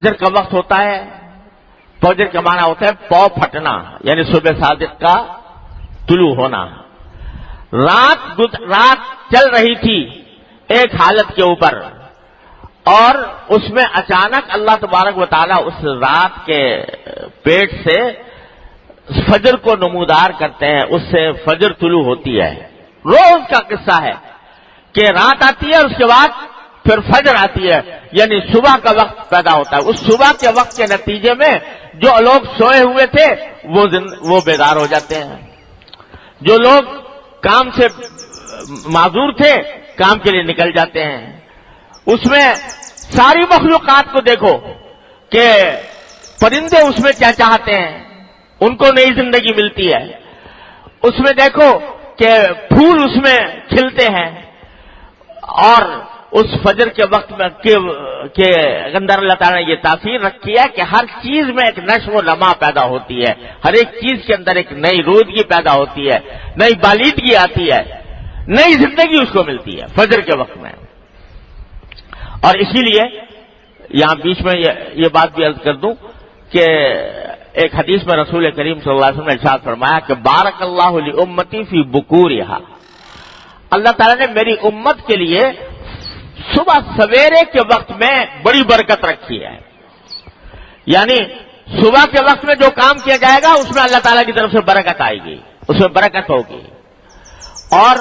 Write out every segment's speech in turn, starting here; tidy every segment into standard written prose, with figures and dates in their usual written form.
فجر کا وقت ہوتا ہے. فجر کا معنی ہوتا ہے پاؤں پھٹنا، یعنی صبح صادق کا طلوع ہونا. رات چل رہی تھی ایک حالت کے اوپر، اور اس میں اچانک اللہ تبارک و تعالیٰ اس رات کے پیٹ سے فجر کو نمودار کرتے ہیں، اس سے فجر طلوع ہوتی ہے. روز کا قصہ ہے کہ رات آتی ہے، اس کے بعد پھر فجر آتی ہے، یعنی صبح کا وقت پیدا ہوتا ہے. اس صبح کے وقت کے نتیجے میں جو لوگ سوئے ہوئے تھے وہ بیدار ہو جاتے ہیں، جو لوگ کام سے معذور تھے کام کے لیے نکل جاتے ہیں. اس میں ساری مخلوقات کو دیکھو کہ پرندے اس میں کیا چاہتے ہیں، ان کو نئی زندگی ملتی ہے. اس میں دیکھو کہ پھول اس میں کھلتے ہیں، اور اس فجر کے وقت میں کے اندر اللہ تعالیٰ نے یہ تاثیر رکھی ہے کہ ہر چیز میں ایک نشو و نما پیدا ہوتی ہے، ہر ایک چیز کے اندر ایک نئی رودگی پیدا ہوتی ہے، نئی بالیدگی آتی ہے، نئی زندگی اس کو ملتی ہے فجر کے وقت میں. اور اسی لیے یہاں بیچ میں یہ بات بھی عرض کر دوں کہ ایک حدیث میں رسول کریم صلی اللہ علیہ وسلم نے ارشاد فرمایا کہ بارک اللہ لامتی فی بکورہا، اللہ تعالیٰ نے میری امت کے لیے صبح سویرے کے وقت میں بڑی برکت رکھی ہے. یعنی صبح کے وقت میں جو کام کیا جائے گا اس میں اللہ تعالیٰ کی طرف سے برکت آئے گی، اس میں برکت ہوگی، اور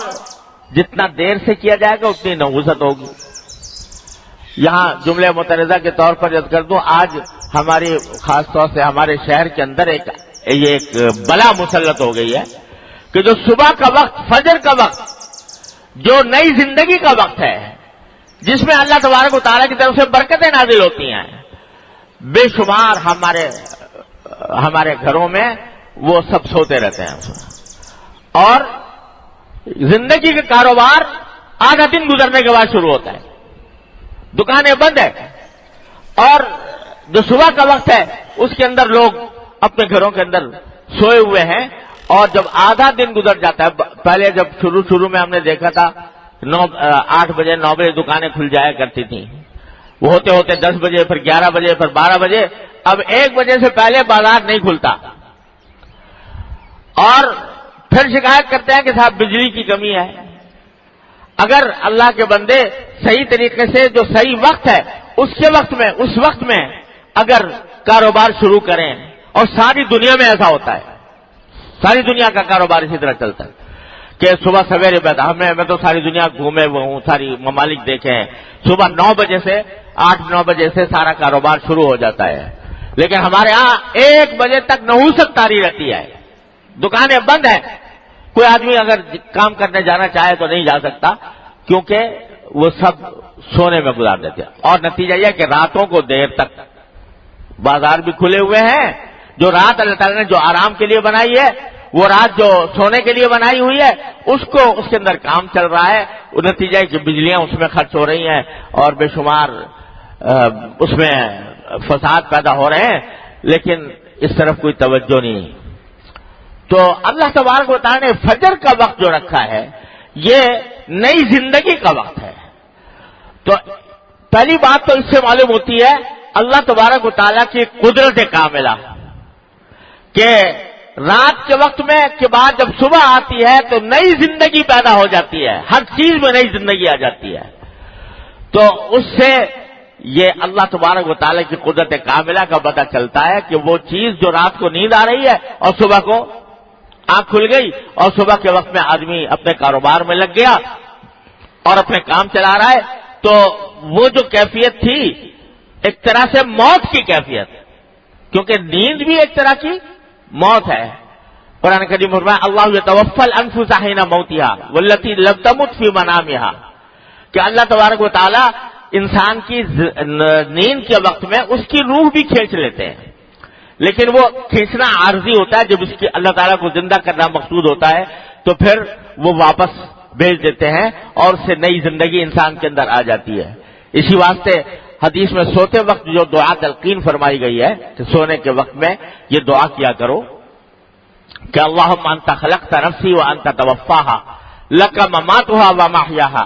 جتنا دیر سے کیا جائے گا اتنی نحوست ہوگی. یہاں جملے متنازع کے طور پر یاد کر دوں، آج ہماری خاص طور سے ہمارے شہر کے اندر یہ ایک بلا مسلط ہو گئی ہے کہ جو صبح کا وقت، فجر کا وقت، جو نئی زندگی کا وقت ہے، جس میں اللہ تبارک و تعالیٰ کی طرف سے برکتیں نازل ہوتی ہیں، بے شمار ہمارے گھروں میں وہ سب سوتے رہتے ہیں، اور زندگی کے کاروبار آدھا دن گزرنے کے بعد شروع ہوتا ہے، دکانیں بند ہیں، اور جو صبح کا وقت ہے اس کے اندر لوگ اپنے گھروں کے اندر سوئے ہوئے ہیں. اور جب آدھا دن گزر جاتا ہے، پہلے جب شروع میں ہم نے دیکھا تھا 8 بجے 9 بجے دکانیں کھل جایا کرتی تھیں، وہ ہوتے 10 بجے، پھر 11 بجے، پھر 12 بجے. اب 1 بجے سے پہلے بازار نہیں کھلتا، اور پھر شکایت کرتے ہیں کہ صاحب بجلی کی کمی ہے. اگر اللہ کے بندے صحیح طریقے سے جو صحیح وقت ہے اس وقت میں اگر کاروبار شروع کریں، اور ساری دنیا میں ایسا ہوتا ہے، ساری دنیا کا کاروبار اسی طرح چلتا ہے کہ صبح سویرے پیدا، میں تو ساری دنیا گھومے ہوئے ہوں، ساری ممالک دیکھے ہیں، صبح 9 بجے سے 8-9 بجے سے سارا کاروبار شروع ہو جاتا ہے. لیکن ہمارے ہاں 1 بجے تک نحوست طاری رہتی ہے، دکانیں بند ہیں. کوئی آدمی اگر کام کرنے جانا چاہے تو نہیں جا سکتا، کیونکہ وہ سب سونے میں گزار دیتے ہیں. اور نتیجہ یہ کہ راتوں کو دیر تک بازار بھی کھلے ہوئے ہیں. جو رات اللہ تعالیٰ نے جو آرام کے لیے بنائی ہے، وہ رات جو سونے کے لیے بنائی ہوئی ہے، اس کے اندر کام چل رہا ہے. وہ نتیجہ ہے کہ بجلیاں اس میں خرچ ہو رہی ہیں، اور بے شمار اس میں فساد پیدا ہو رہے ہیں، لیکن اس طرف کوئی توجہ نہیں. تو اللہ تبارک و تعالیٰ نے فجر کا وقت جو رکھا ہے یہ نئی زندگی کا وقت ہے. تو پہلی بات تو اس سے معلوم ہوتی ہے اللہ تبارک و تعالیٰ کی قدرت کاملہ کہ رات کے وقت میں کے بعد جب صبح آتی ہے تو نئی زندگی پیدا ہو جاتی ہے، ہر چیز میں نئی زندگی آ جاتی ہے. تو اس سے یہ اللہ تبارک و تعالیٰ کی قدرت کاملہ کا پتہ چلتا ہے کہ وہ چیز جو رات کو نیند آ رہی ہے اور صبح کو آنکھ کھل گئی، اور صبح کے وقت میں آدمی اپنے کاروبار میں لگ گیا اور اپنے کام چلا رہا ہے، تو وہ جو کیفیت تھی ایک طرح سے موت کی کیفیت، کیونکہ نیند بھی ایک طرح کی موت ہے. قرآن کریم میں فرمایا اللہ یتوفی الانفس حین موتها والتی لم تمت فی منامها، کہ اللہ تبارک و تعالی انسان کی نیند کے وقت میں اس کی روح بھی کھینچ لیتے ہیں، لیکن وہ کھینچنا عارضی ہوتا ہے. جب اس کی اللہ تعالیٰ کو زندہ کرنا مقصود ہوتا ہے تو پھر وہ واپس بھیج دیتے ہیں اور اس سے نئی زندگی انسان کے اندر آ جاتی ہے. اسی واسطے حدیث میں سوتے وقت جو دعا تلقین فرمائی گئی ہے کہ سونے کے وقت میں یہ دعا کیا کرو کہ اللہم انت خلقت نفسی وانت توفاہا لک مماتها ومحیاها،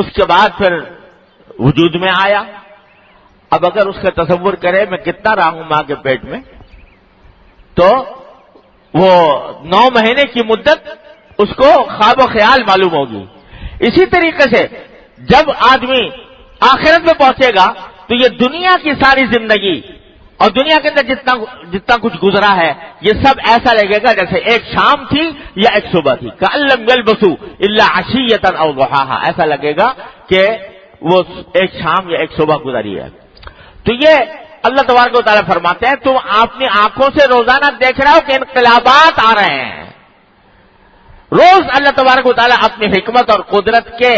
اس کے بعد پھر وجود میں آیا. اب اگر اس کا تصور کرے میں کتنا رہا ہوں ماں کے پیٹ میں، تو وہ 9 مہینے کی مدت اس کو خواب و خیال معلوم ہوگی. اسی طریقے سے جب آدمی آخرت میں پہنچے گا تو یہ دنیا کی ساری زندگی اور دنیا کے اندر جتنا کچھ گزرا ہے یہ سب ایسا لگے گا جیسے ایک شام تھی یا ایک صبح تھی. کأن لم يلبثوا الا عشیۃ او ضحاها، ایسا لگے گا کہ وہ ایک شام یا ایک صبح گزری ہے. تو یہ اللہ تبارک و تعالیٰ فرماتے ہیں تم اپنی آنکھوں سے روزانہ دیکھ رہے ہو کہ انقلابات آ رہے ہیں. روز اللہ تبارک و تعالیٰ اپنی حکمت اور قدرت کے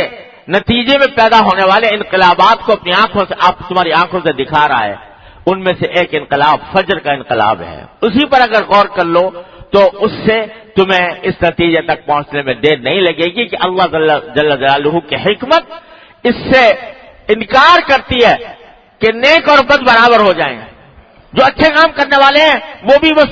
نتیجے میں پیدا ہونے والے انقلابات کو اپنی آنکھوں سے تمہاری آنکھوں سے دکھا رہا ہے. ان میں سے ایک انقلاب فجر کا انقلاب ہے. اسی پر اگر غور کر لو تو اس سے تمہیں اس نتیجے تک پہنچنے میں دیر نہیں لگے گی کہ اللہ جل جلالہ کی حکمت اس سے انکار کرتی ہے کہ نیک اور بد برابر ہو جائیں. جو اچھے کام کرنے والے ہیں وہ بھی بس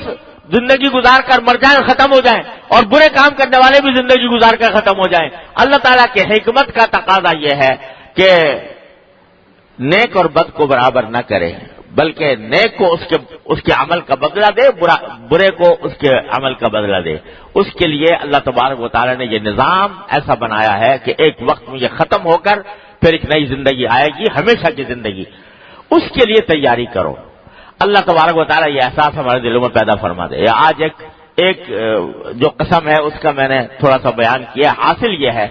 زندگی گزار کر مر جائیں، ختم ہو جائیں، اور برے کام کرنے والے بھی زندگی گزار کر ختم ہو جائیں. اللہ تعالیٰ کی حکمت کا تقاضا یہ ہے کہ نیک اور بد کو برابر نہ کرے، بلکہ نیک کو اس کے عمل کا بدلہ دے، برے کو اس کے عمل کا بدلہ دے. اس کے لیے اللہ تبارک و تعالیٰ نے یہ نظام ایسا بنایا ہے کہ ایک وقت میں یہ ختم ہو کر پھر ایک نئی زندگی آئے گی، ہمیشہ کی زندگی. اس کے لیے تیاری کرو. اللہ تبارک و تعالیٰ یہ احساس ہمارے دلوں میں پیدا فرما دے. آج ایک جو قسم ہے اس کا میں نے تھوڑا سا بیان کیا. حاصل یہ ہے،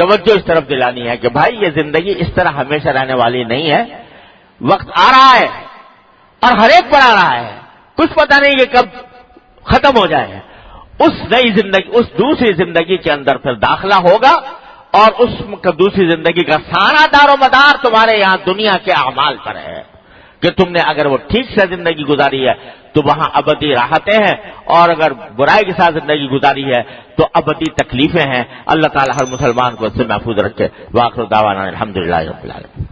توجہ اس طرف دلانی ہے کہ بھائی یہ زندگی اس طرح ہمیشہ رہنے والی نہیں ہے. وقت آ رہا ہے اور ہر ایک پر آ رہا ہے، کچھ پتہ نہیں کہ کب ختم ہو جائے. اس نئی زندگی، اس دوسری زندگی کے اندر پھر داخلہ ہوگا، اور اس دوسری زندگی کا سارا دار و مدار تمہارے یہاں دنیا کے اعمال پر ہے کہ تم نے اگر وہ ٹھیک سے زندگی گزاری ہے تو وہاں ابدی راحتیں ہیں، اور اگر برائی کے ساتھ زندگی گزاری ہے تو ابدی تکلیفیں ہیں. اللہ تعالیٰ ہر مسلمان کو اس سے محفوظ رکھے. وآخر دعوانا الحمدللہ رب العالمین.